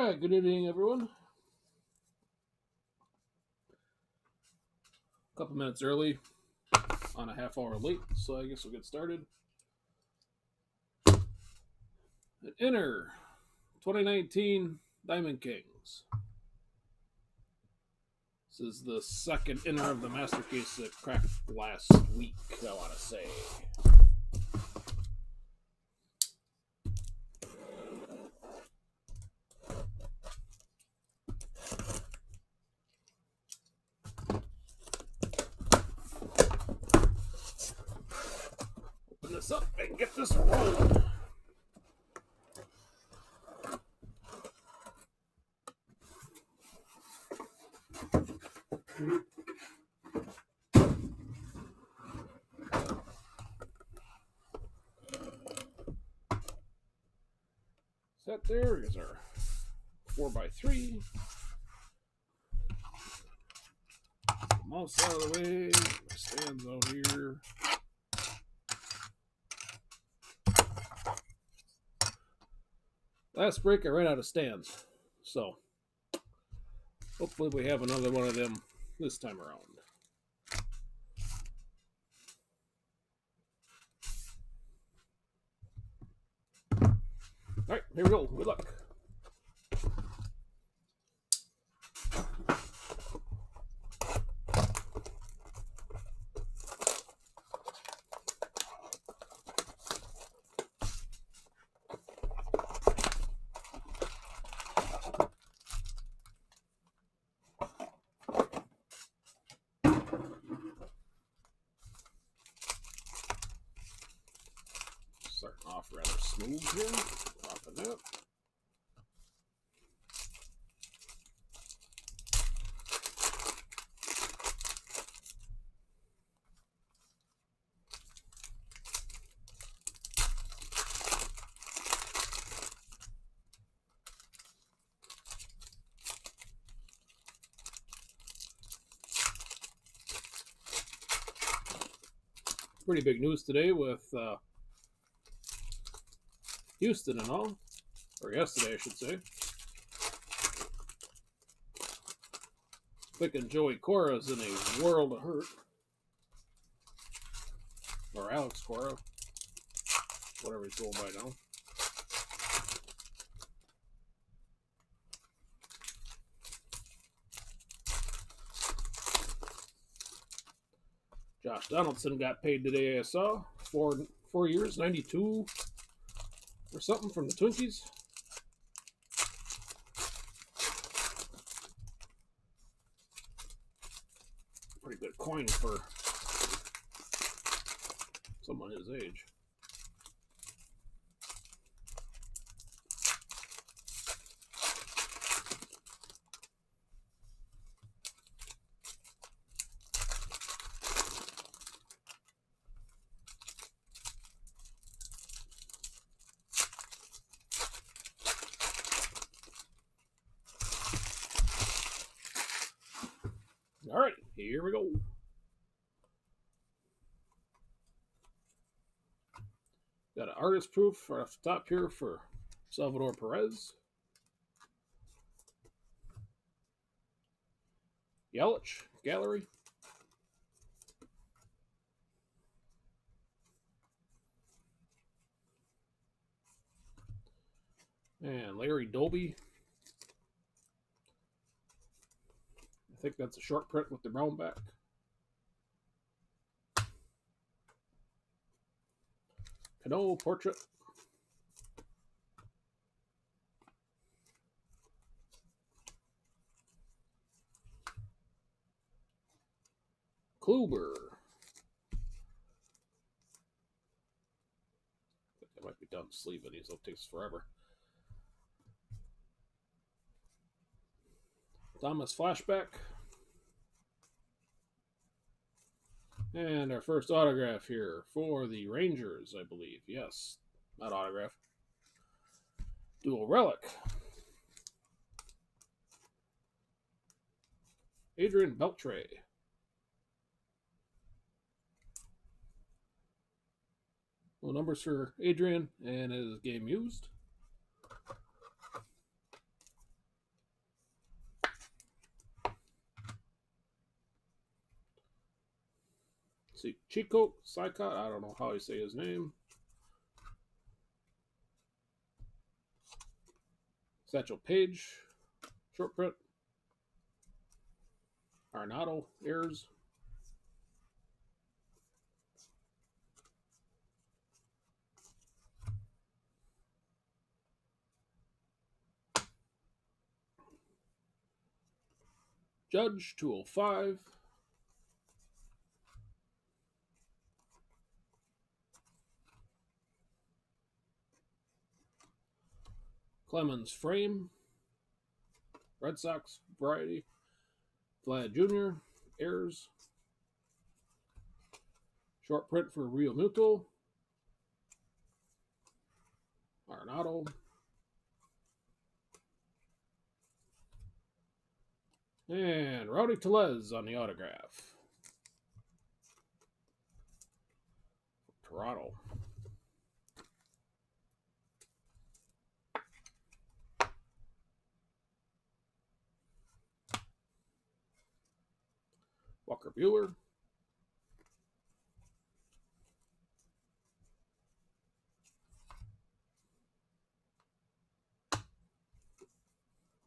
right, good evening, everyone. A couple minutes early, on a half hour late, so I guess we'll get started. At Inner 2019 Diamond Kings. This is the second Inner of the Master Case that cracked last week, I want to say. Open this up and get this rolling. That there is our 4x3. Mouse out of the way. My stands out here. Last break, I ran out of stands. So, hopefully, we have another one of them this time around. All right, here we go. Good luck. Starting off rather smooth here. Popping that. Pretty big news today with Houston and all. Or yesterday, I should say. Thinking Joey Cora's in a world of hurt. Or Alex Cora. Whatever he's going by now. Josh Donaldson got paid today, I saw. 4 years, 92 or something from the Twinkies. Pretty good coin for someone his age. All right, here we go. Got an artist proof right off the top here for Salvador Perez. Yelich, gallery. And Larry Doby. I think that's a short print with the brown back. Cano portrait. Kluber. That might be done sleeving these. It takes forever. Thomas flashback. And our first autograph here for the Rangers, I believe. Yes, not autograph. Dual relic. Adrian Beltre. Well, numbers for Adrian and his game used. Chico Sycott. I don't know how you say his name. Satchel Paige, short print. Arenado, Ayers. Judge, 205. Clemens, frame. Red Sox, variety. Vlad Jr., Ayers. Short print for Real Muto. Arenado. And Rowdy Tellez on the autograph. Toronto. Walker Buehler.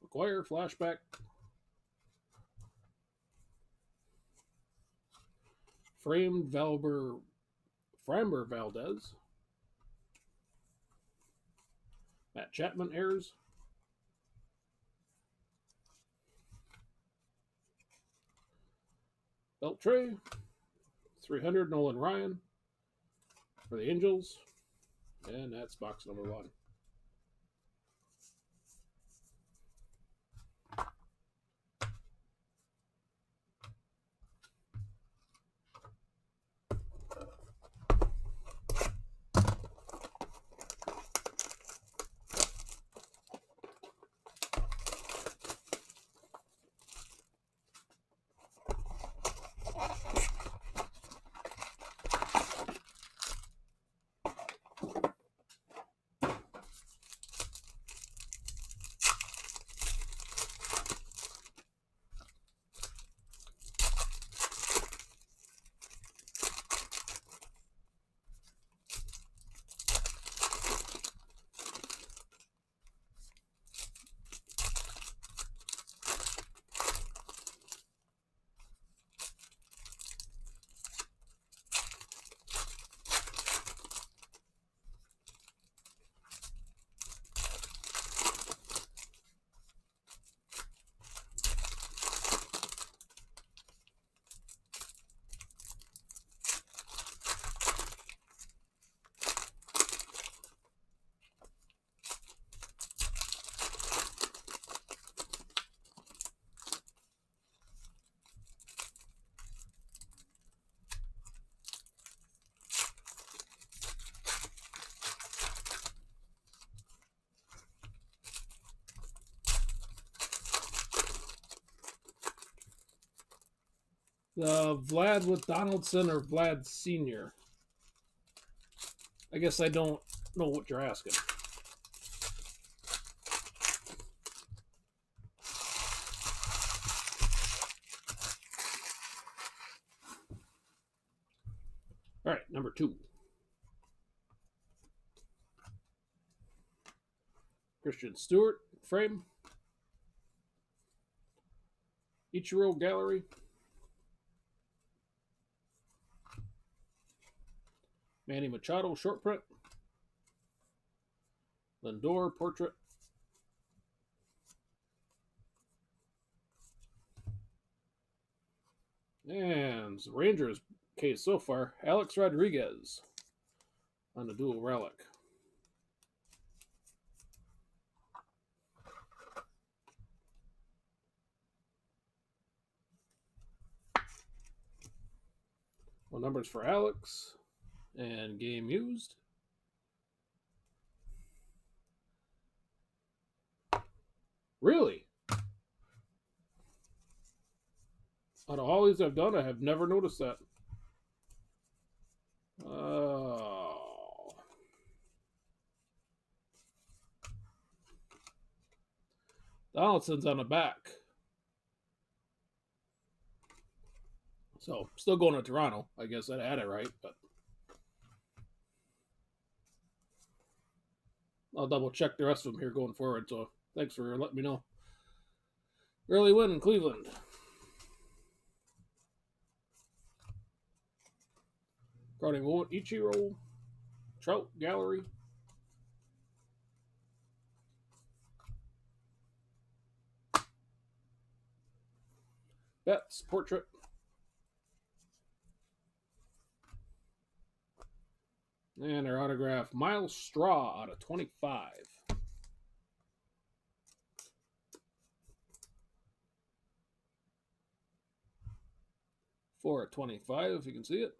McGuire, flashback. Framed Framber Valdez. Matt Chapman, Ayers. Beltre. 300, Nolan Ryan for the Angels. And that's box number 1. Vlad with Donaldson or Vlad Sr.? I guess I don't know what you're asking. All right, number 2. Christian Stewart, frame. Ichiro Gallery. Manny Machado, short print. Lindor, portrait. And the Rangers case so far, Alex Rodriguez on the dual relic. Well, numbers for Alex and game used. Really? Out of all these I've done, I have never noticed that. Oh. Donaldson's on the back. So, still going to Toronto. I guess I had it right, but I'll double check the rest of them here going forward. So, thanks for letting me know. Early win in Cleveland. Crowning moment, Ichiro, Trout, Gallery. Betts, Portrait. And our autograph, Miles Straw out of 25. 4 of 25, if you can see it.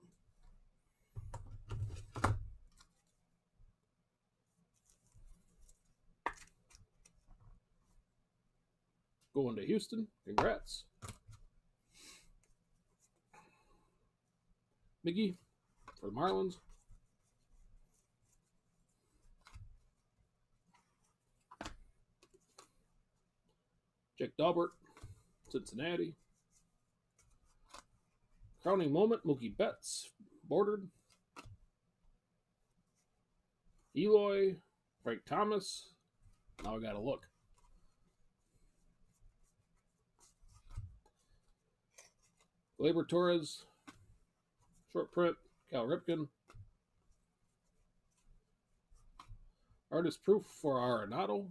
Going to Houston. Congrats. Miggy for the Marlins. Jake Daubert, Cincinnati. Crowning moment, Mookie Betts, bordered. Eloy, Frank Thomas. Now I gotta look. Gleyber Torres, short print, Cal Ripken. Artist proof for Arenado.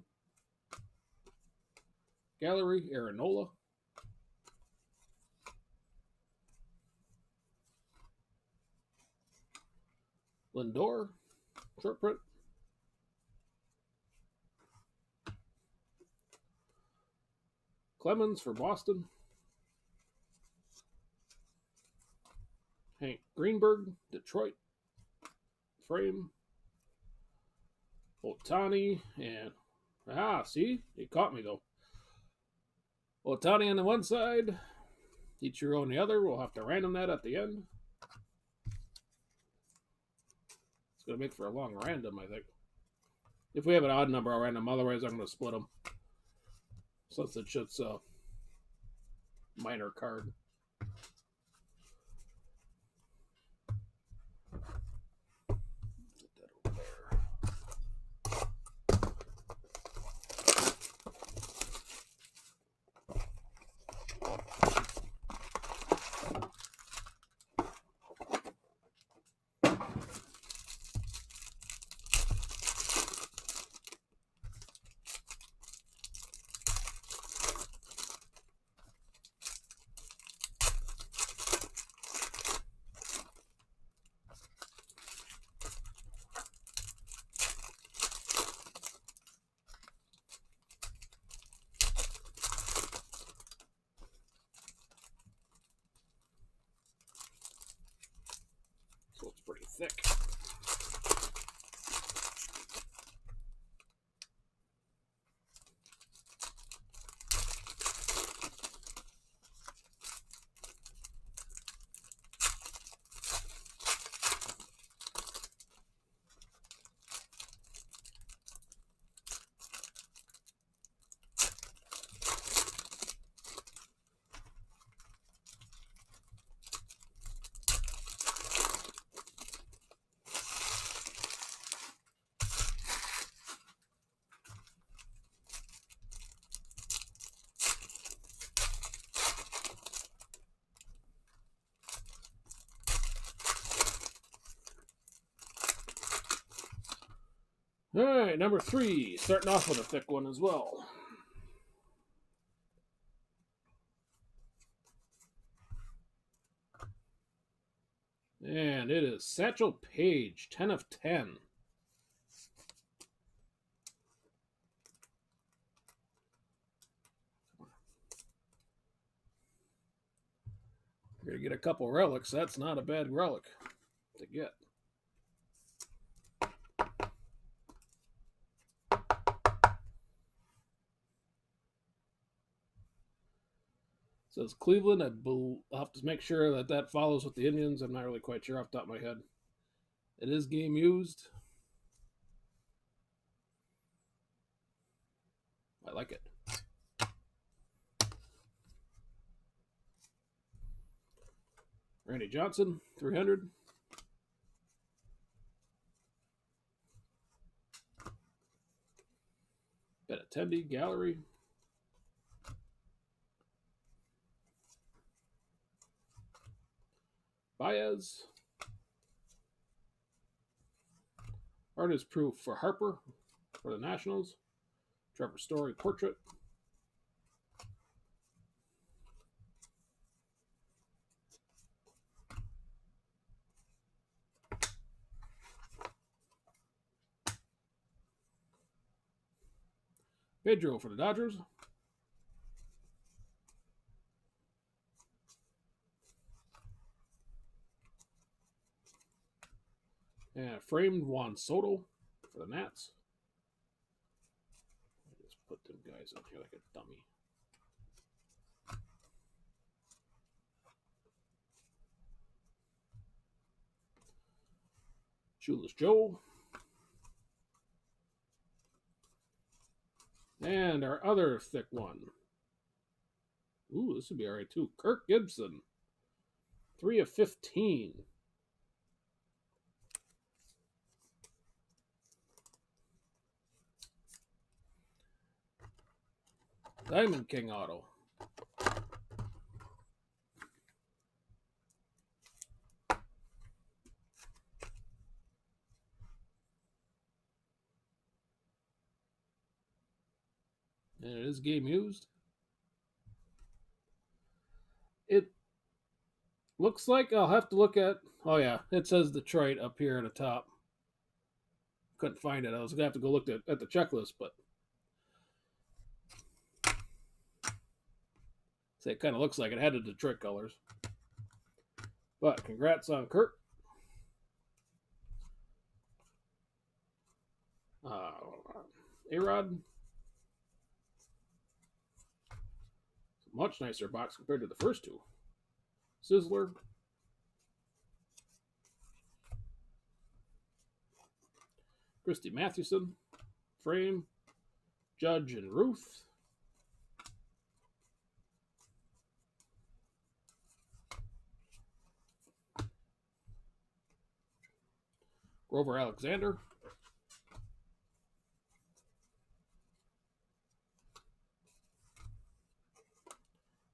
Gallery, Aaron Nola. Lindor, short print. Clemens for Boston. Hank Greenberg, Detroit. Frame. Ohtani and see, he caught me though. Ohtani on the one side, Ichiro on the other. We'll have to random that at the end. It's gonna make for a long random, I think. If we have an odd number, I'll random. Otherwise, I'm gonna split them. Since it's just a minor card. So it's pretty thick. All right, number 3, starting off with a thick one as well. And it is Satchel Paige, 10 of 10. You're going to get a couple relics. That's not a bad relic to get. Says Cleveland. I'll have to make sure that follows with the Indians. I'm not really quite sure off the top of my head. It is game used. I like it. Randy Johnson, 300. Benintendi, Gallery. Baez. Artist proof for Harper for the Nationals. Trevor Story portrait. Pedro for the Dodgers. And framed Juan Soto for the Nats. I just put them guys up here like a dummy. Shoeless Joe. And our other thick one. Ooh, this would be all right too. Kirk Gibson. 3 of 15. Diamond King auto. And it is game used. It looks like I'll have to look at. Oh, yeah. It says Detroit up here at the top. Couldn't find it. I was going to have to go look at the checklist, but. So it kind of looks like it had the Detroit colors. But congrats on Kurt. A-Rod. Much nicer box compared to the first two. Sizzler. Christy Mathewson. Frame. Judge and Ruth. Grover Alexander.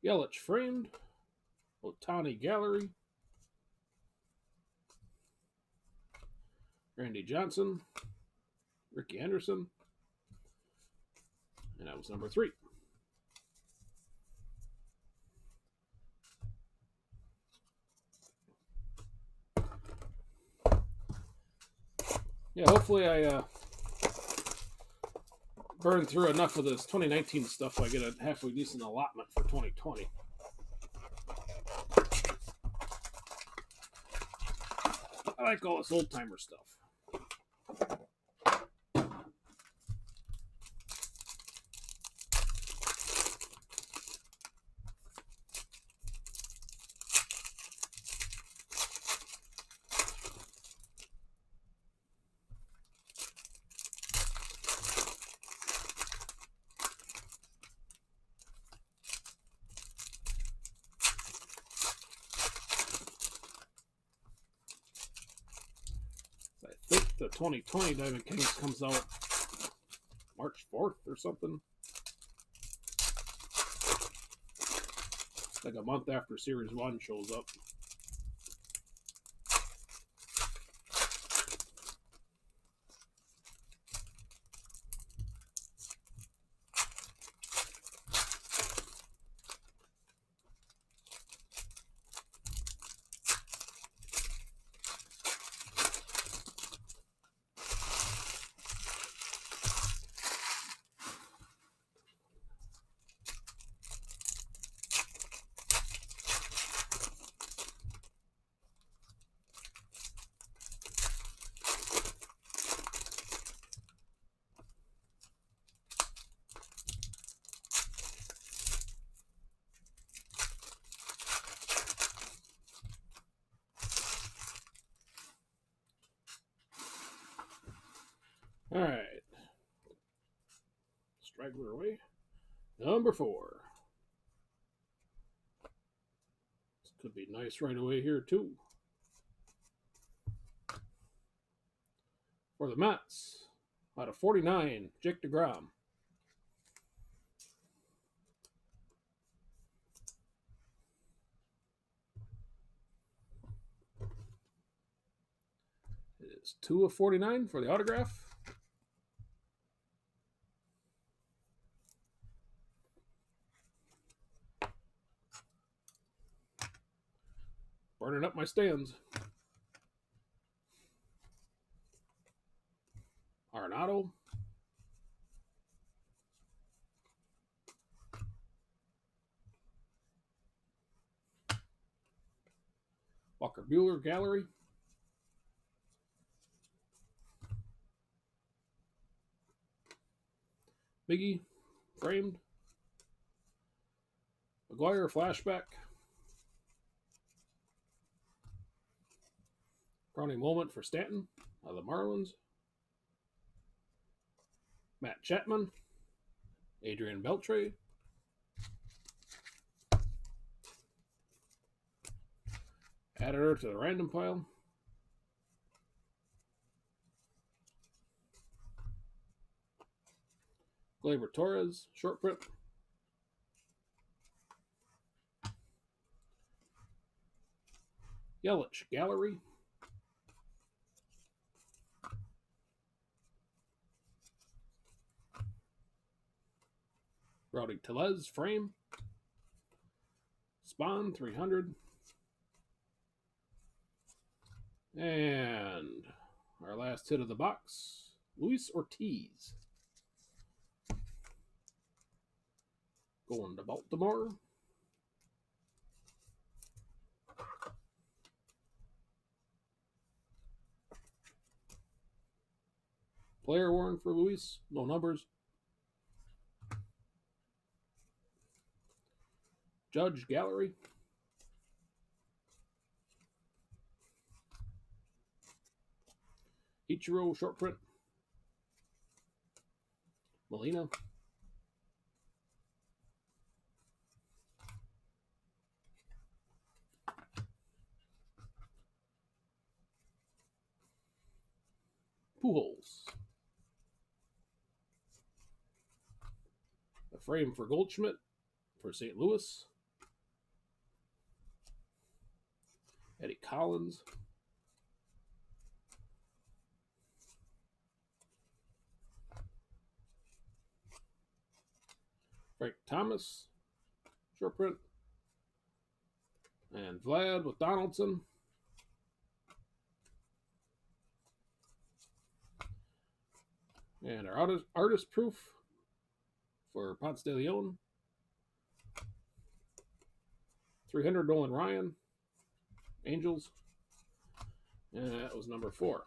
Yelich framed. Ohtani Gallery. Randy Johnson. Ricky Henderson. And that was number 3. Yeah, hopefully I burn through enough of this 2019 stuff so I get a halfway decent allotment for 2020. I like all this old timer stuff. I think the 2020 Diamond Kings comes out March 4th or something. Like a month after Series 1 shows up. All right. Straggler away. Number 4. Could be nice right away here, too. For the Mets, out of 49, Jake DeGrom. It is 2 of 49 for the autograph. Burning up my stands. Arenado. Walker Buehler Gallery. Miggy framed. McGuire flashback. Crowning moment for Stanton of the Marlins. Matt Chapman. Adrian Beltre. Added her to the random pile. Gleyber Torres, short print. Yelich Gallery. Rowdy Tellez frame. Spawn 300. And our last hit of the box, Luis Ortiz. Going to Baltimore. Player worn for Luis, no numbers. Judge Gallery. Ichiro short print. Molina. Pujols. A frame for Goldschmidt for St. Louis. Eddie Collins. Frank Thomas, short print. And Vlad with Donaldson. And our artist proof for Ponce de Leon. 300 Nolan Ryan. Angels. And that was number 4.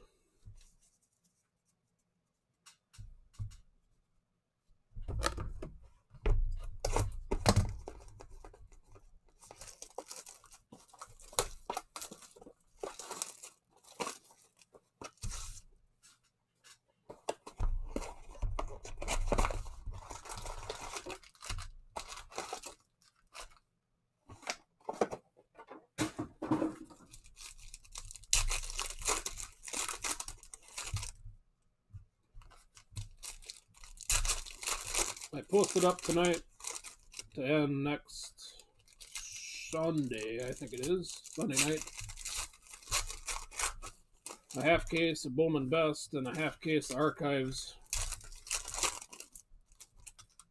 I posted up tonight to end next Sunday, I think it is, Sunday night. A half case of Bowman Best and a half case of Archives.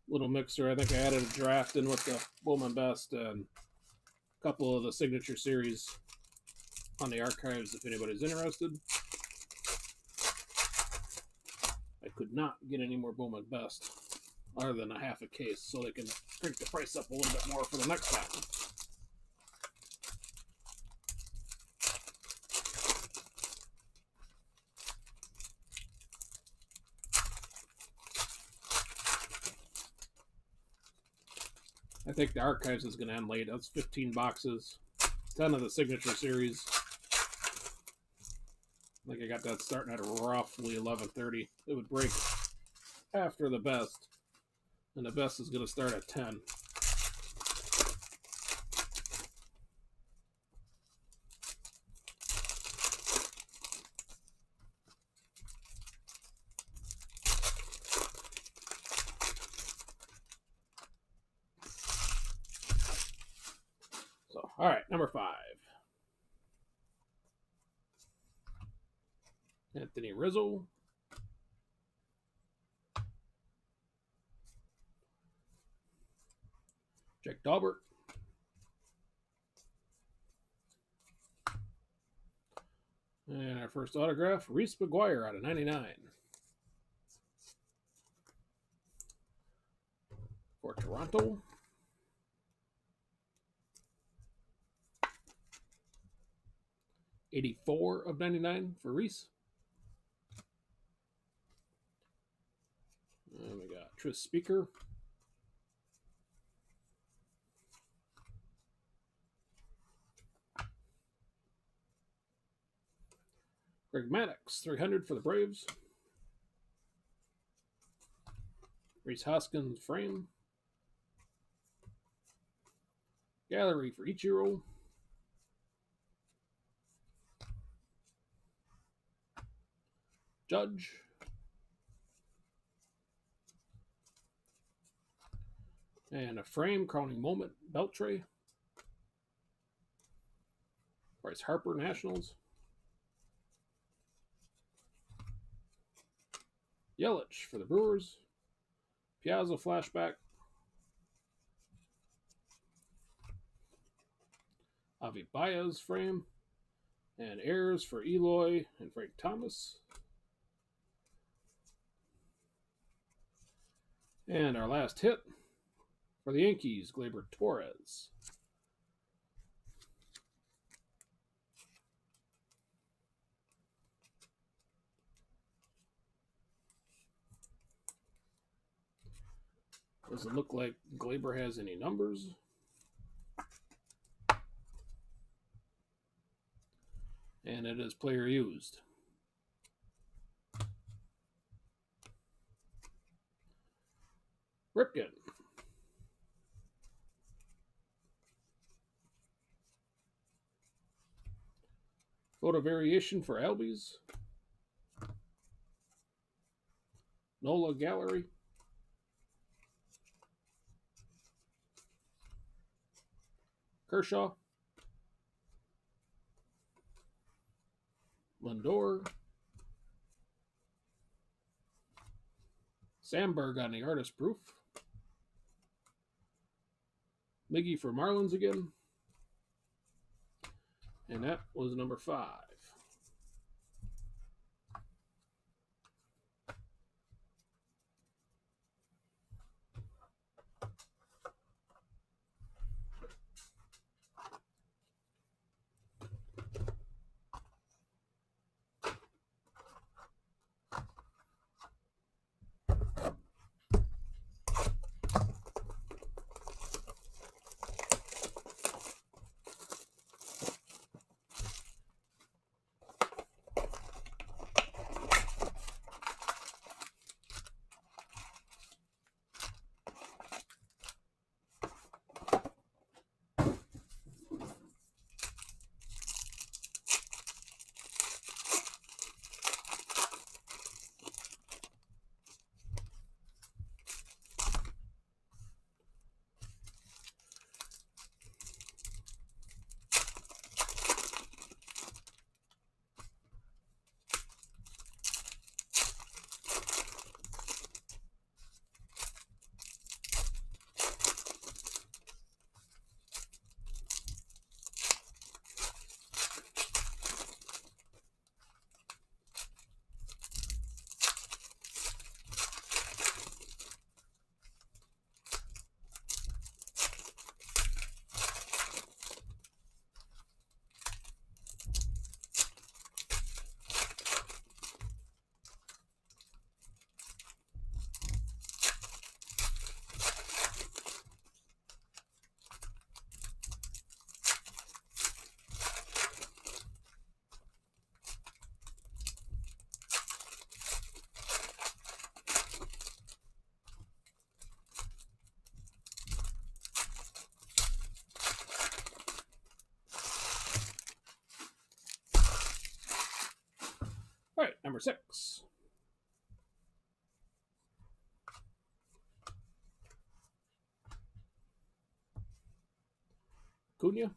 Little mixer. I think I added a draft in with the Bowman Best and a couple of the Signature Series on the Archives if anybody's interested. I could not get any more Bowman Best other than a half a case, so they can crank the price up a little bit more for the next pack. I think the Archives is going to end late. That's 15 boxes, 10 of the Signature Series. I think I got that starting at roughly 11:30. It would break after the Best. And the Best is going to start at 10. Number 5. Anthony Rizzo. Jake Daubert. And our first autograph, Reese McGuire out of 99. For Toronto. '84 of 99 for Reese. And we got Tris Speaker. Greg Maddux, 300 for the Braves. Rhys Hoskins frame. Gallery for Ichiro. Judge. And a frame, crowning moment, Beltre. Bryce Harper, Nationals. Yelich for the Brewers. Piazza flashback. Avi Baez frame. And Ayers for Eloy and Frank Thomas. And our last hit for the Yankees, Gleyber Torres. Doesn't look like Gleyber has any numbers. And it is player used. Ripken. Photo variation for Albies. Nola Gallery. Kershaw. Lindor. Sandberg on the artist proof. Miggy for Marlins again. And that was number 5. All right, number 6. Cunha.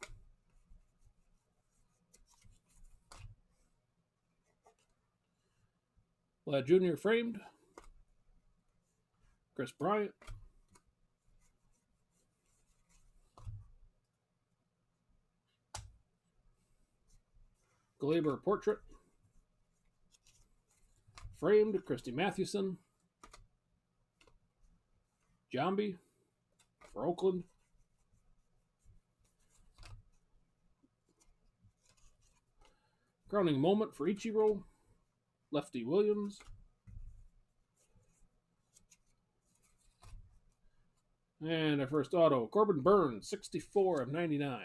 Vlad Jr. framed. Chris Bryant. Glaber portrait. Framed. Christy Mathewson. Jambi for Oakland. Crowning moment for Ichiro. Lefty Williams. And our first auto, Corbin Burns, 64 of 99.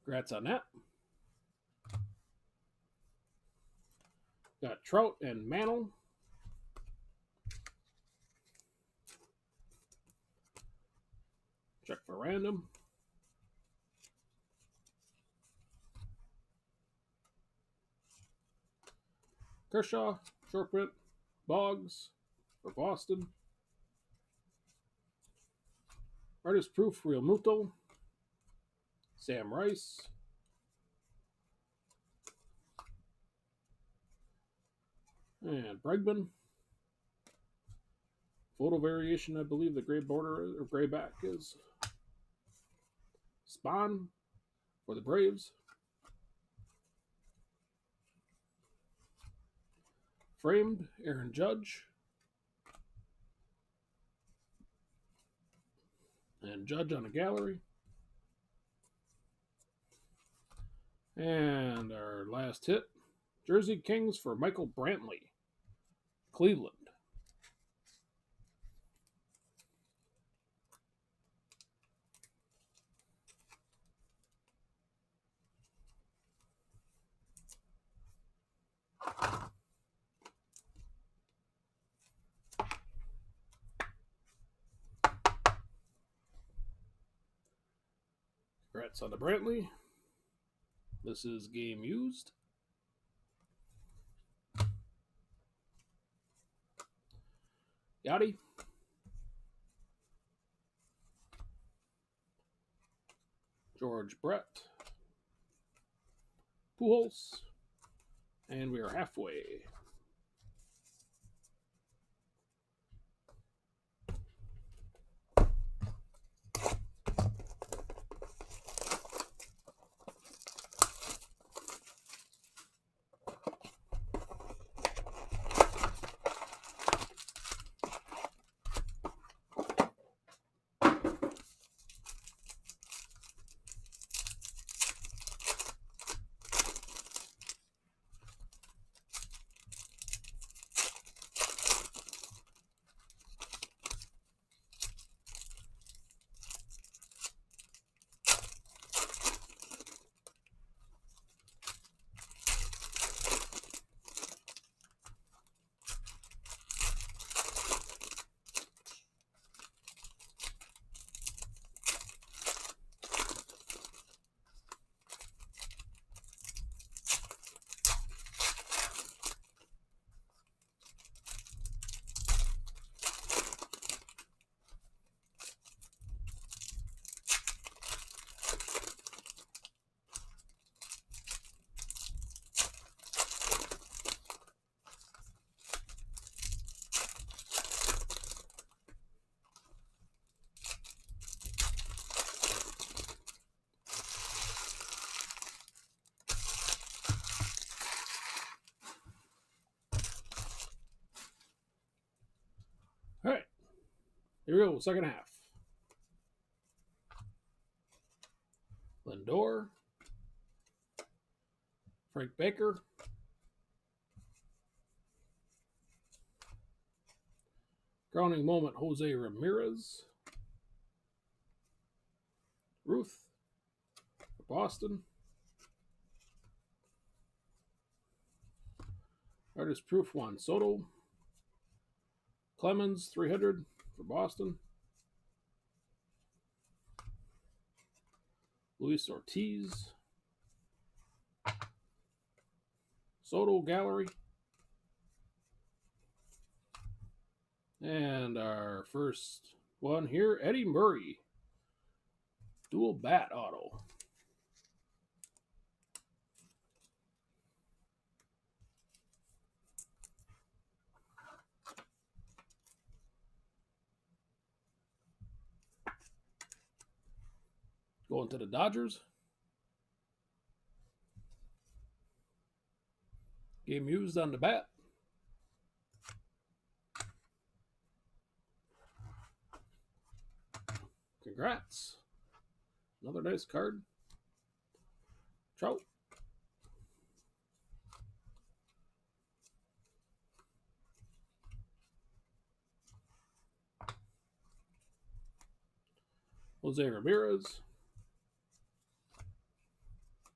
Congrats on that. Got Trout and Mantle. Check for random. Kershaw, short print. Boggs for Boston. Artist proof, Real Muto. Sam Rice. And Bregman. Photo variation, I believe the gray border or gray back is Spawn for the Braves. Framed, Aaron Judge. And Judge on a gallery. And our last hit, Jersey Kings for Michael Brantley, Cleveland. Congrats on the Brantley. This is game used. Yachty. George Brett. Pujols. And we are halfway. All right. Here we go, second half. Lindor. Frank Baker. Crowning moment, Jose Ramirez. Ruth for Boston. Artist proof, Juan Soto. Clemens, 300 for Boston. Luis Ortiz. Soto gallery. And our first one here, Eddie Murray. Dual bat auto. Going to the Dodgers. Game used on the bat. Congrats. Another nice card. Trout. Jose Ramirez.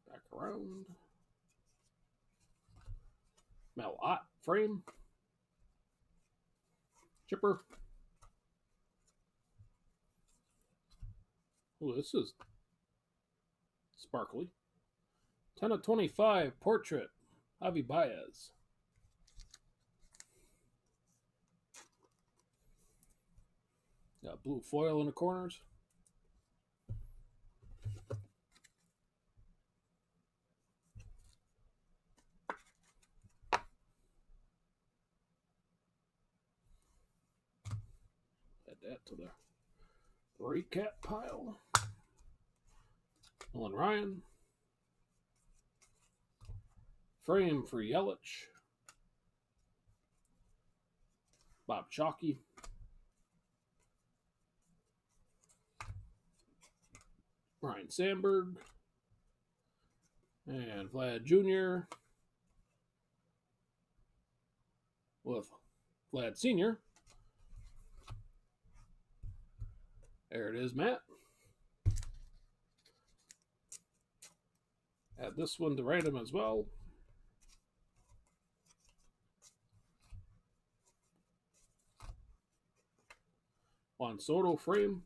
Back around. Mel Ott frame. Chipper. Oh, this is sparkly. 10 of 25 portrait. Javi Baez. Got blue foil in the corners. Add that to the recap pile. Nolan Ryan. Frame for Yelich. Bob Chalky. Ryan Sandberg. And Vlad Jr. with Vlad Sr. There it is, Matt. Add this one to random as well. Juan Soto frame.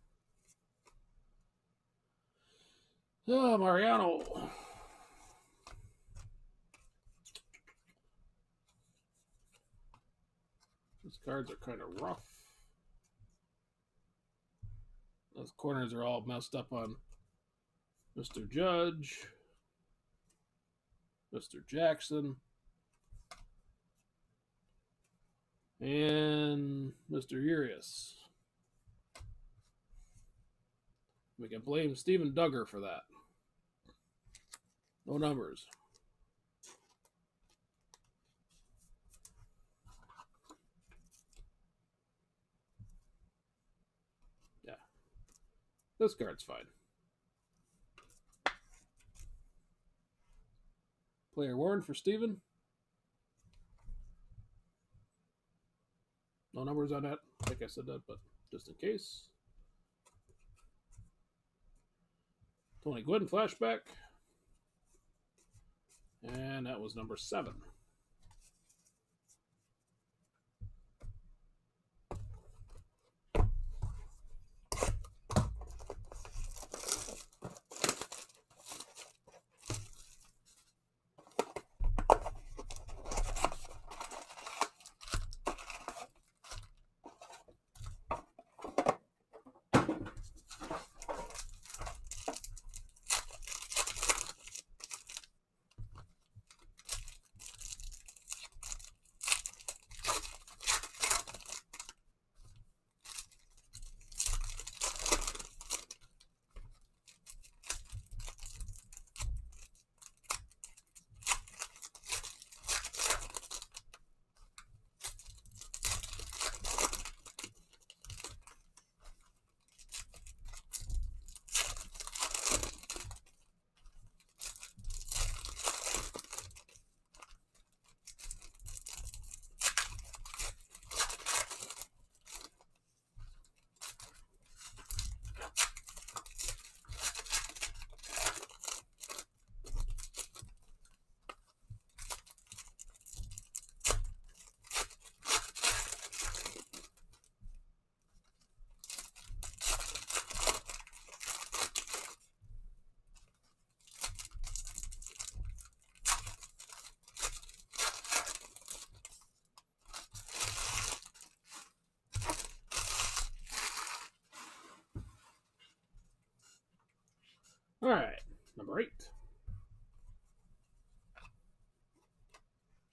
Oh, Mariano. These cards are kind of rough. Those corners are all messed up on Mr. Judge, Mr. Jackson, and Mr. Urias. We can blame Steven Duggar for that. No numbers. Yeah. This card's fine. Player worn for Steven. No numbers on that. I think I said that, but just in case. Tony Gwynn flashback. And that was number 7.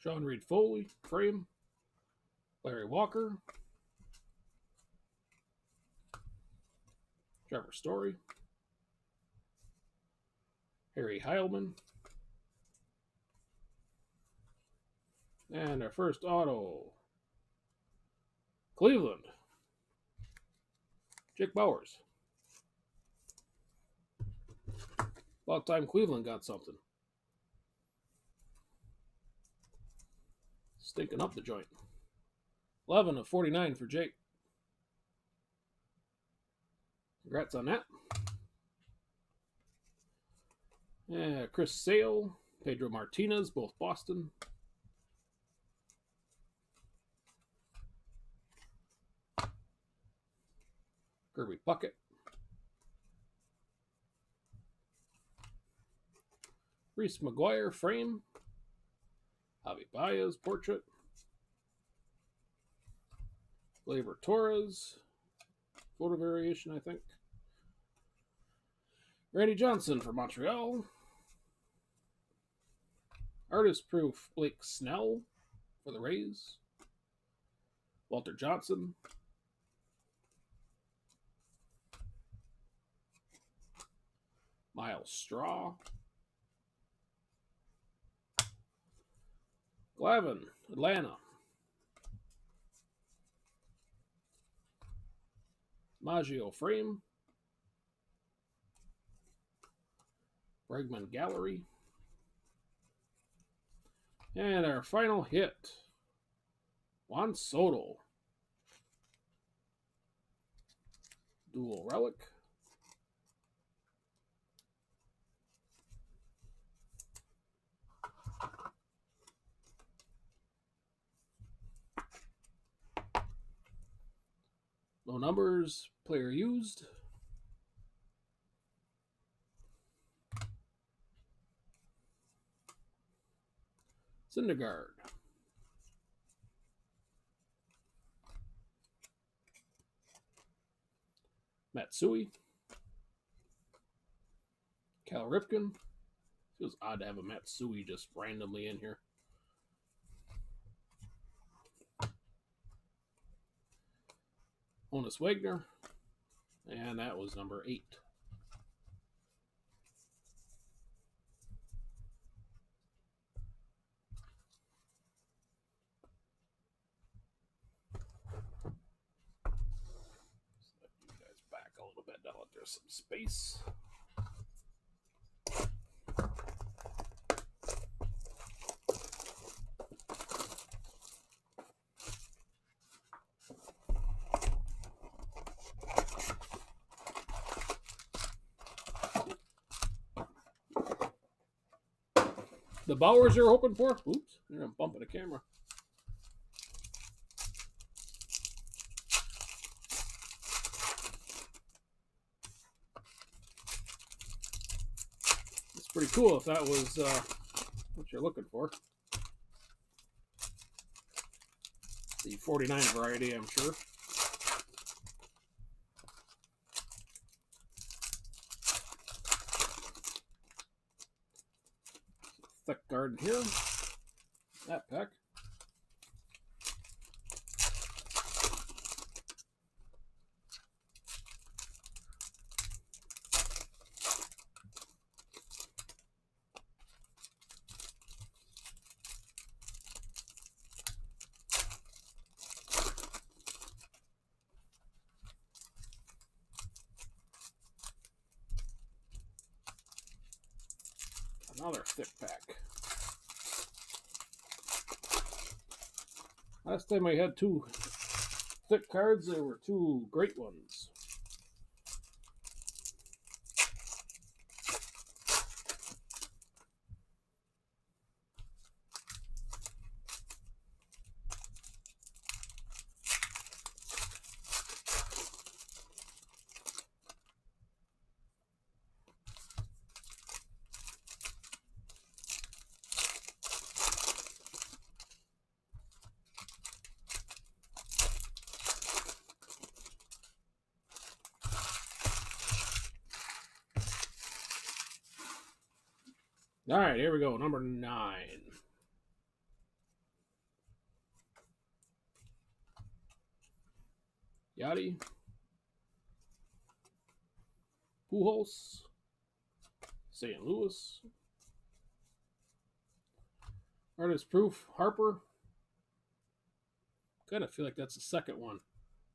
Sean Reed Foley, frame. Larry Walker. Trevor Story. Harry Heilman. And our first auto. Cleveland. Jake Bowers. About time Cleveland got something. Stinking up the joint. 11 of 49 for Jake. Congrats on that. Yeah, Chris Sale, Pedro Martinez, both Boston. Kirby Puckett. Reese McGuire, frame. Javi Baez, portrait. Gleyber Torres, photo variation, I think. Randy Johnson for Montreal. Artist proof Blake Snell for the Rays. Walter Johnson. Miles Straw. Glavin, Atlanta. Maggio frame. Bregman Gallery. And our final hit, Juan Soto. Dual relic. Low numbers, player used. Syndergaard. Matsui. Cal Ripken. Feels odd to have a Matsui just randomly in here. Honus Wagner. And that was number 8. Set you guys back a little bit now that there's some space. The Bowers you're hoping for? Oops, I'm bumping the camera. It's pretty cool if that was what you're looking for. The 49 variety, I'm sure. Thick garden here. That pack. Another thick pack. Last time I had 2 thick cards, there were 2 great ones. All right, here we go. Number 9. Yachty. Pujols. St. Louis. Artist Proof. Harper. Kind of feel like that's the second one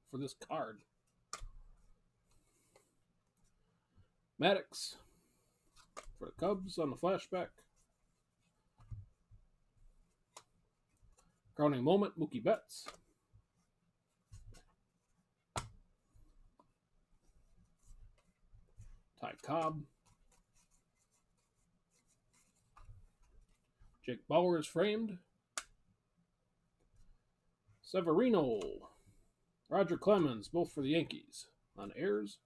for this card. Maddox for the Cubs on the flashback. Crowning moment, Mookie Betts. Ty Cobb. Jake Bauer is framed. Severino. Roger Clemens, both for the Yankees. On Ayers.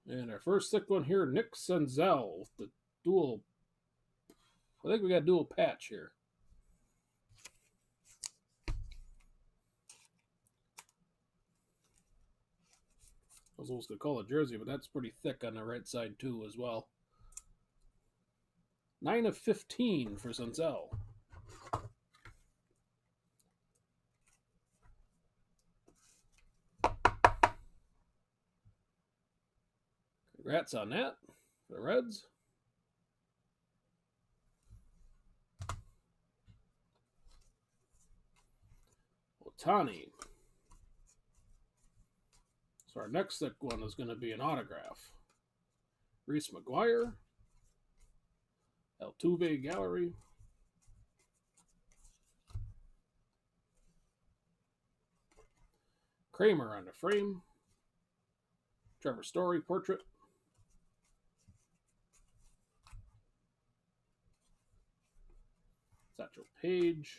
And our first thick one here, Nick Senzel with the dual. I think we got a dual patch here. I was almost going to call it jersey, but that's pretty thick on the right side too as well. 9/15 for Senzel. Congrats on that for the Reds. Ohtani. So our next thick one is going to be an autograph. Reese McGuire. Altuve Gallery. Kramer on the frame. Trevor Story portrait. Satchel Paige.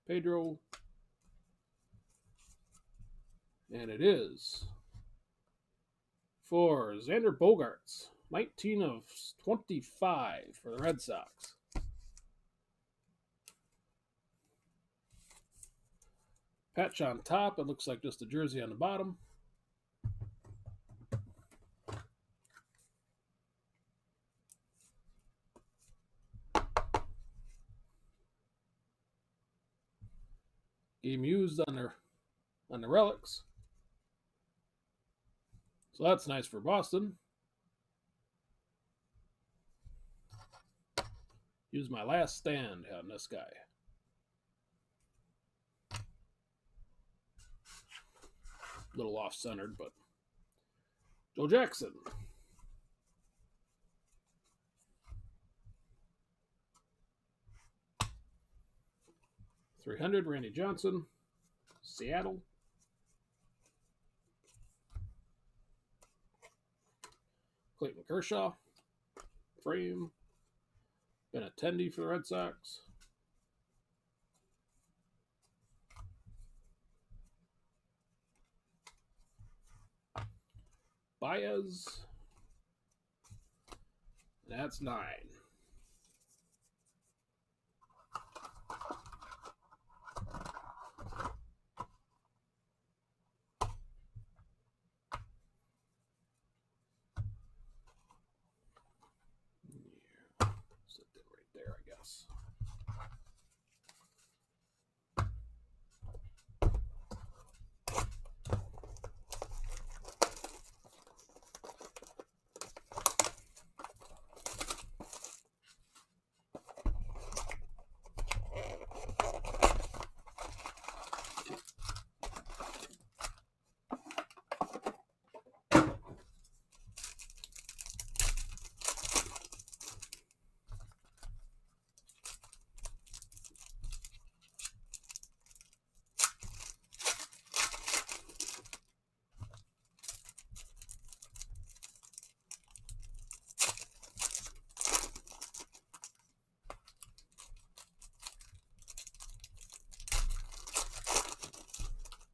Pedro. And it is for Xander Bogaerts. 19/25 for the Red Sox. Patch on top. It looks like just a jersey on the bottom. Game used on the relics. So that's nice for Boston. Use my last stand on this guy. A little off-centered, but Joe Jackson. .300 Randy Johnson. Seattle. Clayton Kershaw. Frame. Benintendi for the Red Sox. Baez. That's 9. Sit that right there, I guess.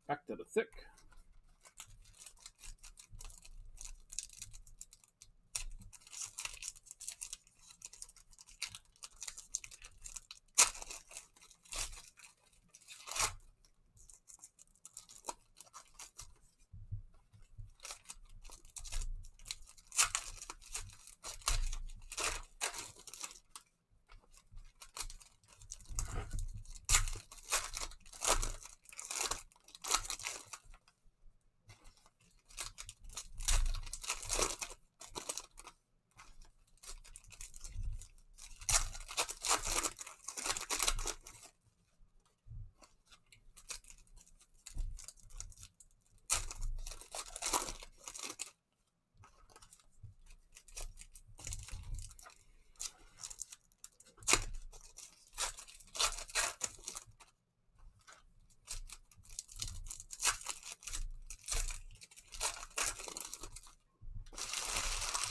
Back to the thick.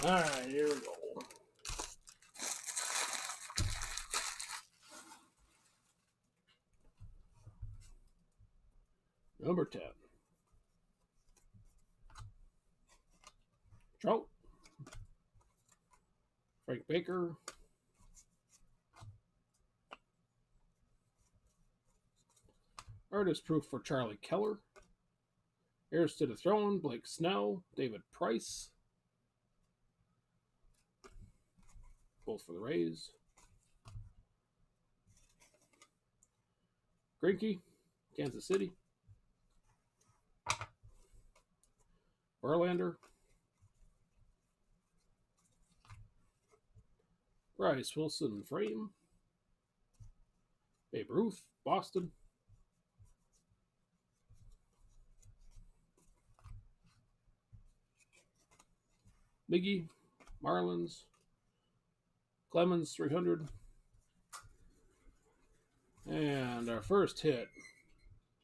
Alright, here we go. Number 10. Trout. Frank Baker. Artist proof for Charlie Keller. Heirs to the Throne, Blake Snell, David Price. Both for the Rays. Greinke, Kansas City. Verlander. Bryce Wilson, frame. Babe Ruth, Boston. Miggy, Marlins. Clemens, 300. And our first hit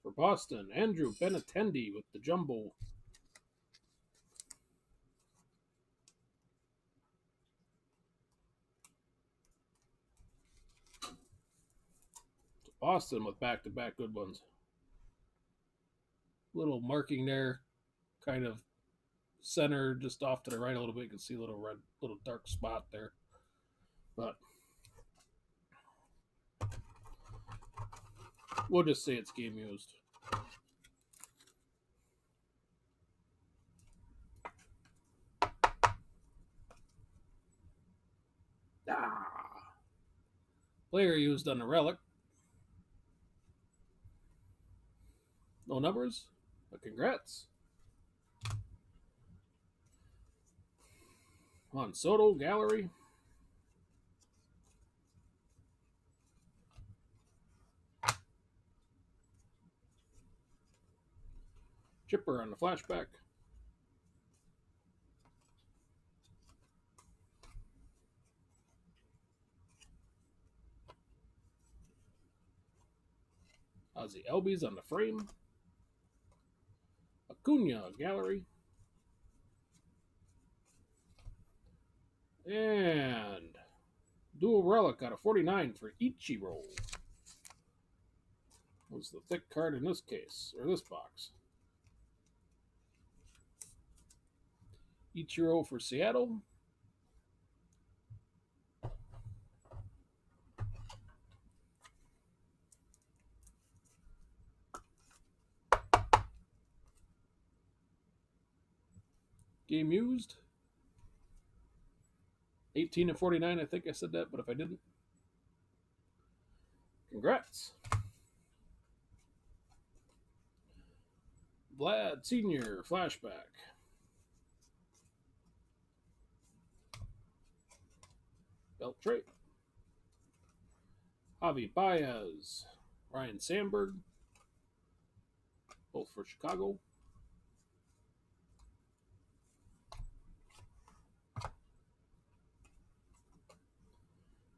for Boston, Andrew Benintendi with the jumbo. Boston with back-to-back good ones. Little marking there, kind of center, just off to the right a little bit. You can see a little red, little dark spot there. But we'll just say it's game used. Player used on the relic. No numbers, but congrats. Juan Soto, gallery. Chipper on the flashback. Ozzie Albies on the frame. Acuna, gallery. And dual relic out of 49 for Ichiro. Was the thick card in this case, or this box. Ichiro for Seattle. Game used. 18 and 49, I think I said that, but if I didn't, congrats. Vlad Sr. flashback. Beltre. Javi Baez. Ryan Sandberg. Both for Chicago.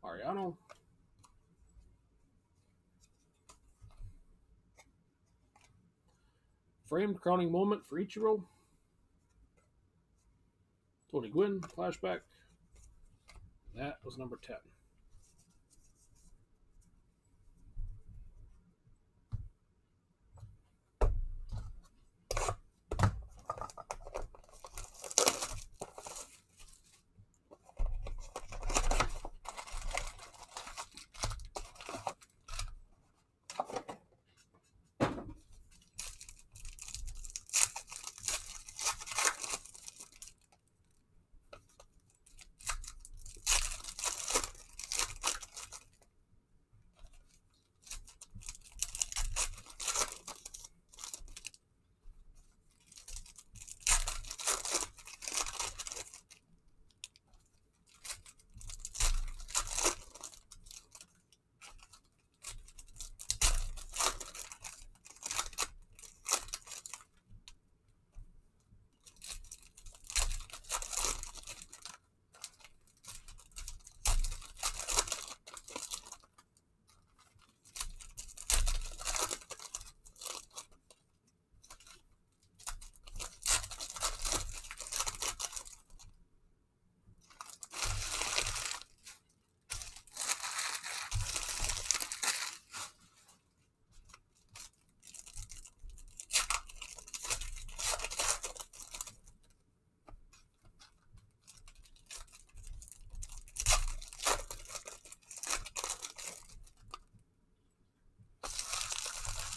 Mariano. Framed crowning moment for Ichiro. Tony Gwynn, flashback. That was number 10.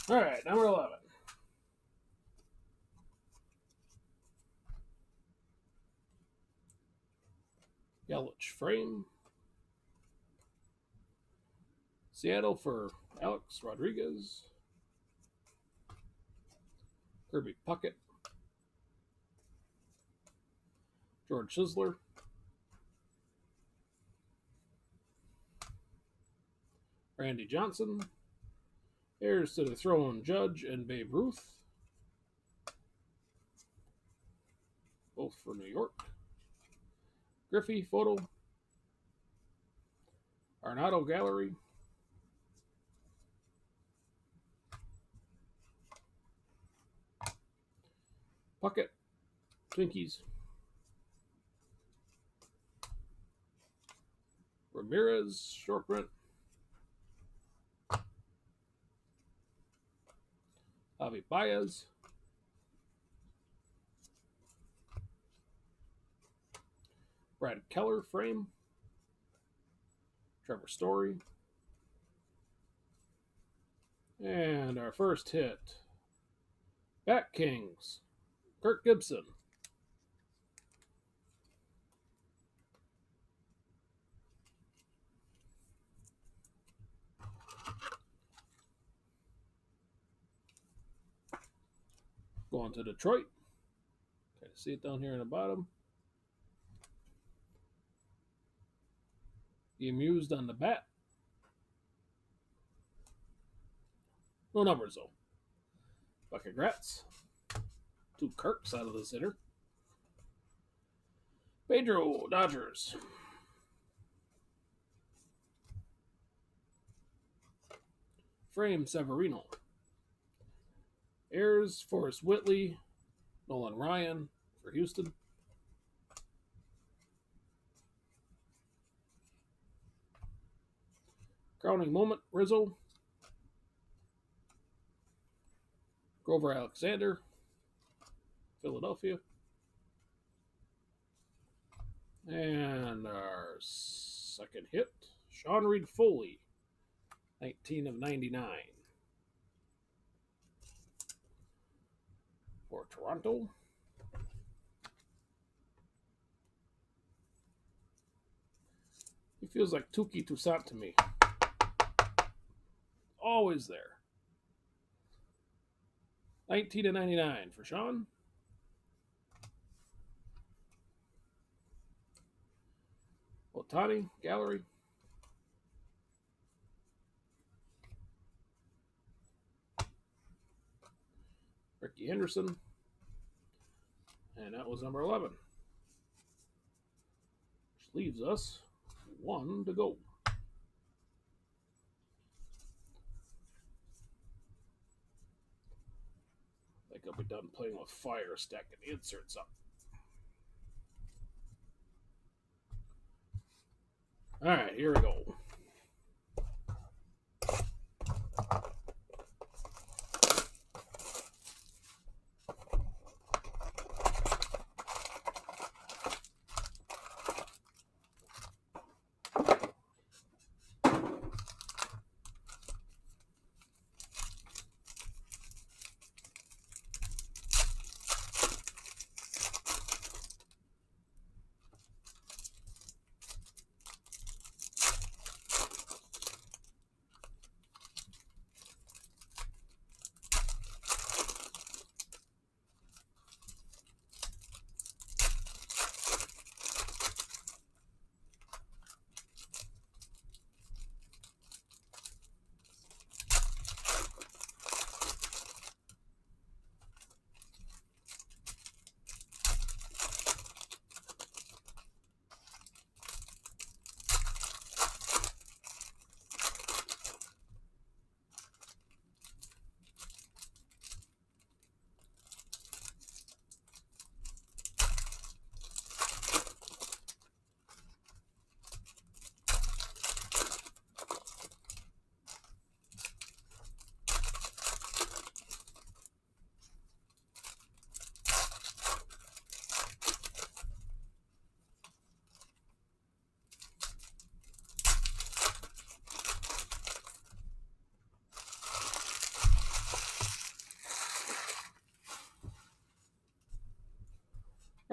All right, number 11. Yelich frame. Seattle for Alex Rodriguez. Kirby Puckett. George Sisler. Randy Johnson. Heirs to the throne, Judge and Babe Ruth. Both for New York. Griffey photo. Arenado Gallery. Puckett. Twinkies. Ramirez short print. Javi Baez. Brad Keller frame. Trevor Story. And our first hit. Bat Kings. Kirk Gibson. Going to Detroit. Okay, see it down here in the bottom. The Amused on the bat. No numbers though. But congrats. 2 Kirks out of the center. Pedro, Dodgers. Frame, Severino. Ayers, Forrest Whitley. Nolan Ryan for Houston. Crowning moment, Rizzo. Grover Alexander, Philadelphia. And our second hit, Sean Reed Foley, 19 of 99. For Toronto. He feels like Touki Toussaint to me. Always there. 19 of 99 for Sean. Otani, Gallery. Ricky Henderson. And that was number 11. Which leaves us 1 to go. I think I'll be done playing with fire, stacking the inserts up. All right, here we go.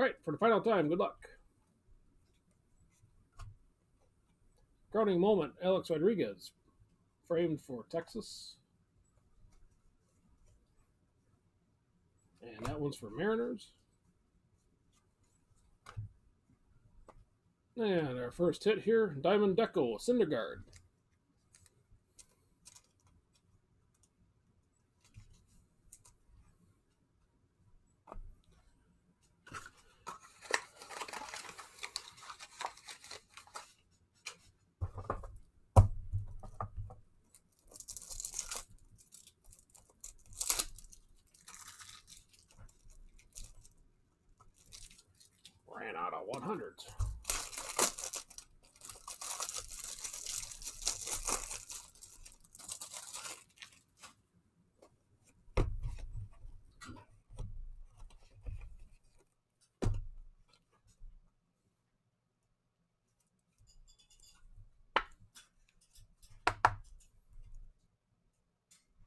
All right, for the final time, good luck. Crowning moment, Alex Rodriguez, framed for Texas. And that one's for Mariners. And our first hit here, Diamond Deco, Syndergaard. Ran out of 100s.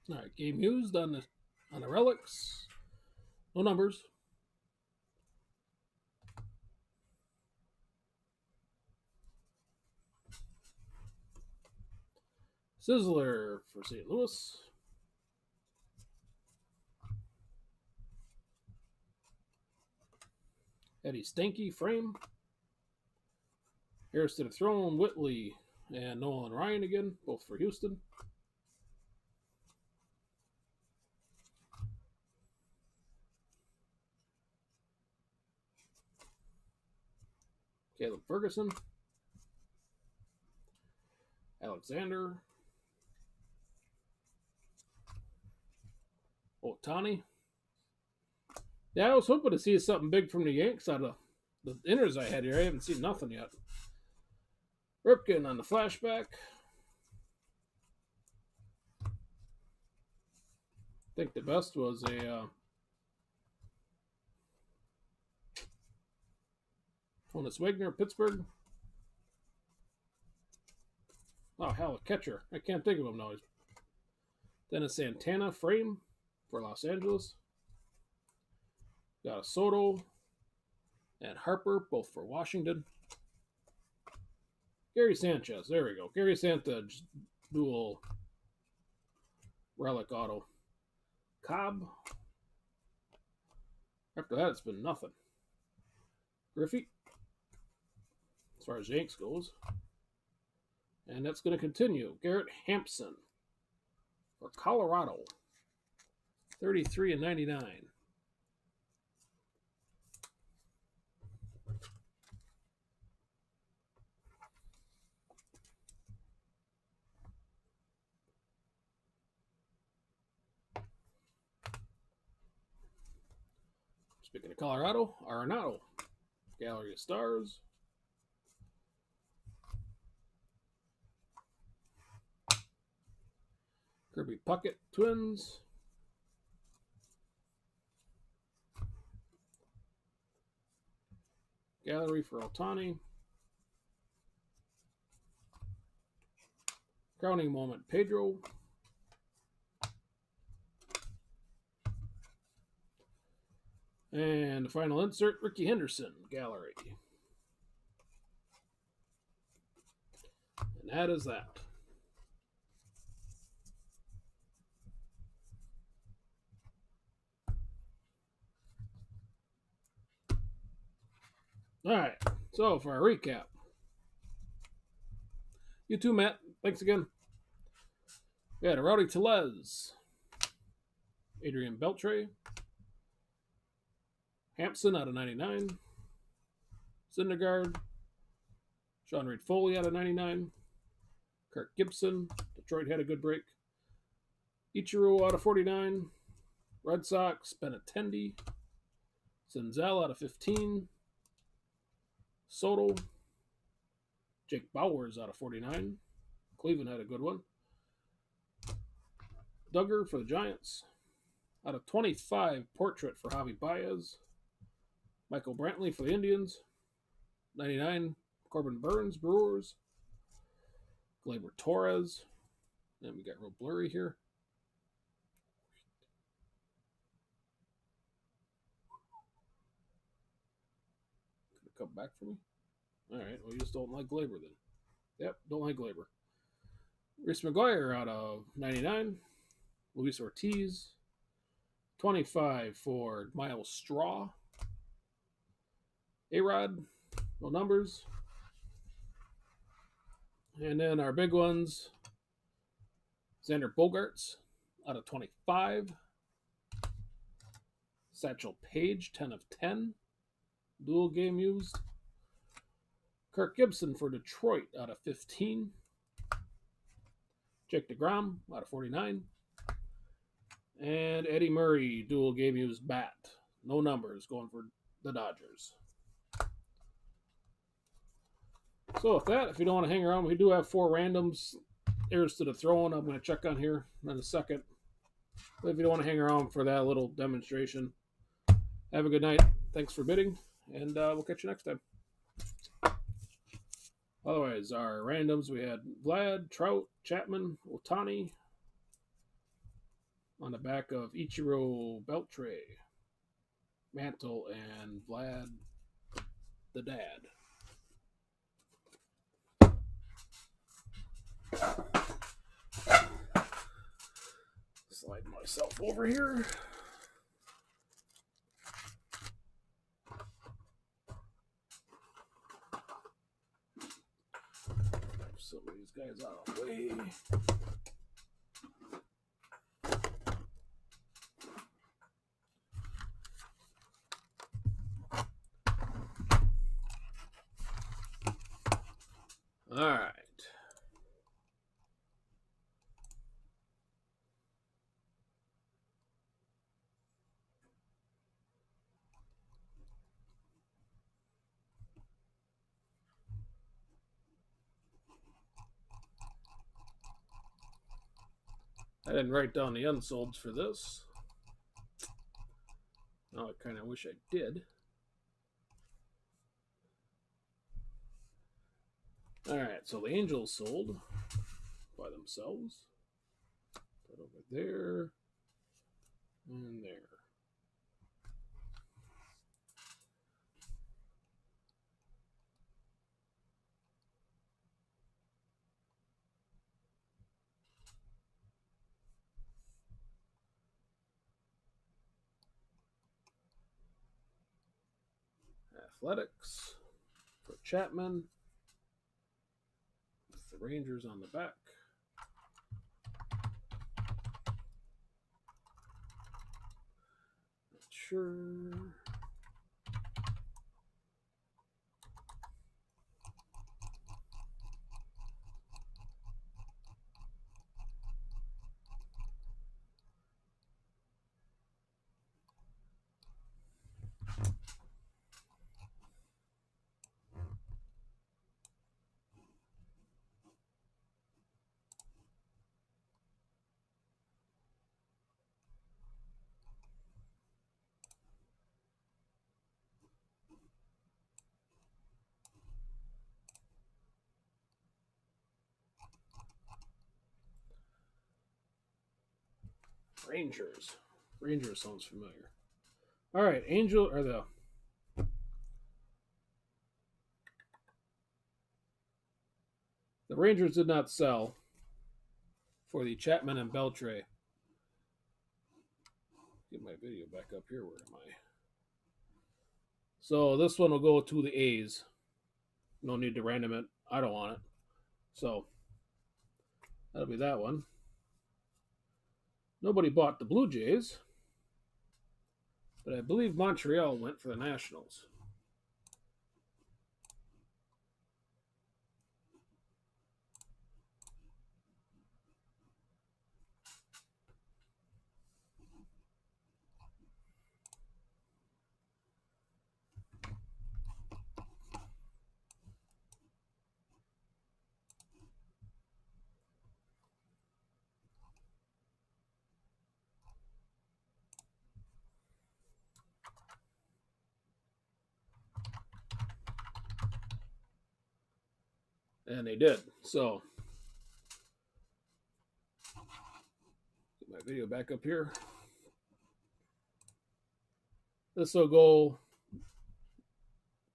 All right, game used on the relics. No numbers. Sizzler for St. Louis. Eddie Stanky, frame. Harris to the throne, Whitley and Nolan Ryan again, both for Houston. Caleb Ferguson. Alexander. Ohtani. Yeah, I was hoping to see something big from the Yanks out of the inners I had here. I haven't seen nothing yet. Ripken on the flashback. I think the best was a Honus Wagner, Pittsburgh. Oh, hell, a catcher. I can't think of him now. Dennis Santana, frame for Los Angeles. Got a Soto and Harper, both for Washington. Gary Sanchez, there we go. Gary Sanchez, dual relic auto. Cobb. After that, it's been nothing. Griffey, as far as Yanks goes. And that's going to continue. Garrett Hampson for Colorado. 33 and 99. Speaking of Colorado, Arenado. Gallery of Stars. Kirby Puckett, Twins. Gallery for Ohtani. Crowning moment, Pedro. And the final insert, Ricky Henderson, Gallery. And that is that. All right, so for our recap. You too, Matt. Thanks again. We had a Rowdy Tellez, Adrian Beltre, Hampson out of 99, Syndergaard, Sean Reed Foley out of 99, Kirk Gibson, Detroit had a good break, Ichiro out of 49, Red Sox, Benintendi, Senzel out of 15, Soto, Jake Bowers out of 49, Cleveland had a good one, Duggar for the Giants, out of 25, Portrait for Javi Baez, Michael Brantley for the Indians, 99, Corbin Burns, Brewers, Gleyber Torres, and we got real blurry here. come back for me? All right. Well, you just don't like Glaber then. Yep, don't like Glaber. Reese McGuire out of 99. Luis Ortiz. 25 for Miles Straw. A-Rod. No numbers. And then our big ones. Xander Bogaerts out of 25. Satchel Paige, 10 of 10. Dual game used. Kirk Gibson for Detroit out of 15. Jake DeGrom out of 49. And Eddie Murray, dual game used bat. No numbers, going for the Dodgers. So with that, if you don't want to hang around, we do have 4 randoms. Heirs to the throne, I'm going to check on here in a second. But if you don't want to hang around for that little demonstration, have a good night. Thanks for bidding, and we'll catch you next time. Otherwise, our randoms, we had Vlad, Trout, Chapman, Ohtani. On the back of Ichiro, Beltre, Mantle, and Vlad the Dad. Slide myself over here. Some of these guys out of the way. All right. I didn't write down the unsolds for this. Now I kind of wish I did. All right, so the Angels sold by themselves. Put over there and there. Athletics for Chapman. With the Rangers on the back. Not sure. Rangers. Rangers sounds familiar. All right, Angel or the Rangers did not sell for the Chapman and Beltre. Get my video back up here. Where am I? So this one will go to the A's. No need to random it. I don't want it. So that'll be that one. Nobody bought the Blue Jays, but I believe Montreal went for the Nationals. And they did. So, get my video back up here. This will go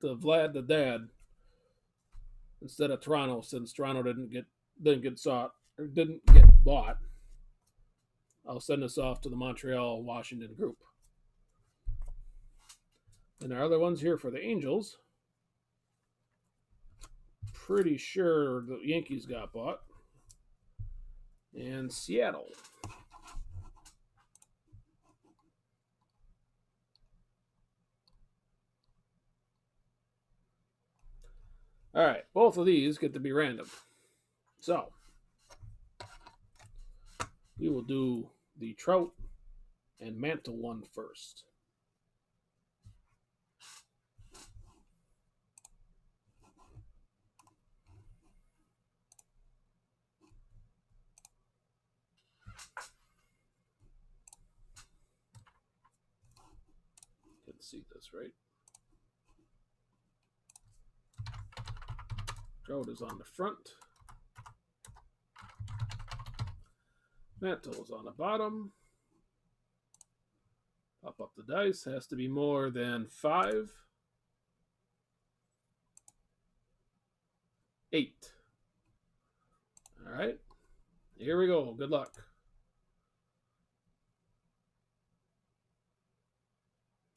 to Vlad the Dad instead of Toronto, since Toronto didn't get bought. I'll send this off to the Montreal Washington group. And our other ones here for the Angels. Pretty sure the Yankees got bought. And Seattle. All right, both of these get to be random. So, we will do the Trout and Mantle one first. You can see this, right? Trout is on the front. Mantle is on the bottom. Pop up the dice. Has to be more than 5. 8. All right. Here we go. Good luck.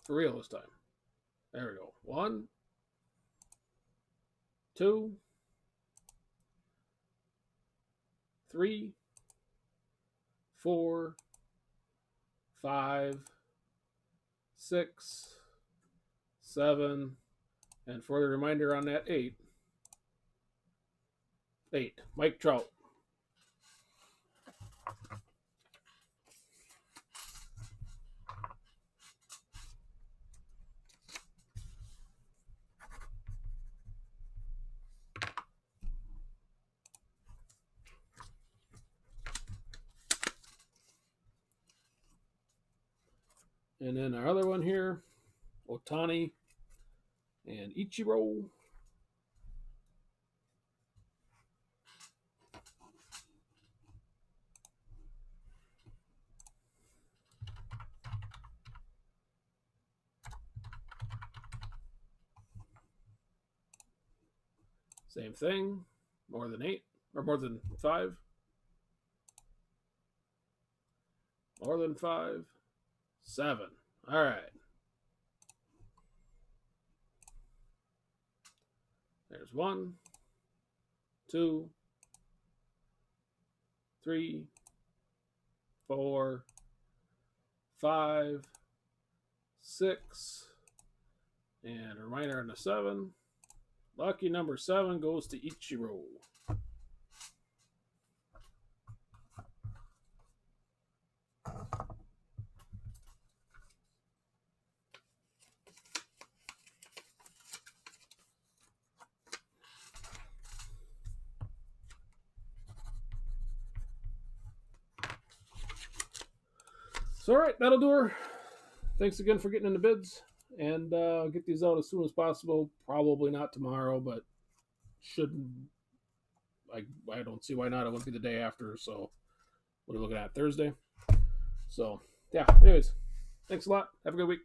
For real this time. There we go. 1, 2, 3, 4, 5, 6, 7, and for the reminder on that 8. 8. Mike Trout. And then our other one here, Ohtani and Ichiro. Same thing, more than 8, or more than 5. More than 5. 7. All right. There's 1, 2, 3, 4, 5, 6, and a reminder on the 7. Lucky number 7 goes to Ichiro. So, all right, that'll do her. Thanks again for getting in the bids. And get these out as soon as possible. Probably not tomorrow, but shouldn't. I don't see why not. It won't be the day after. So, what are we looking at? Thursday? So, yeah. Anyways, thanks a lot. Have a good week.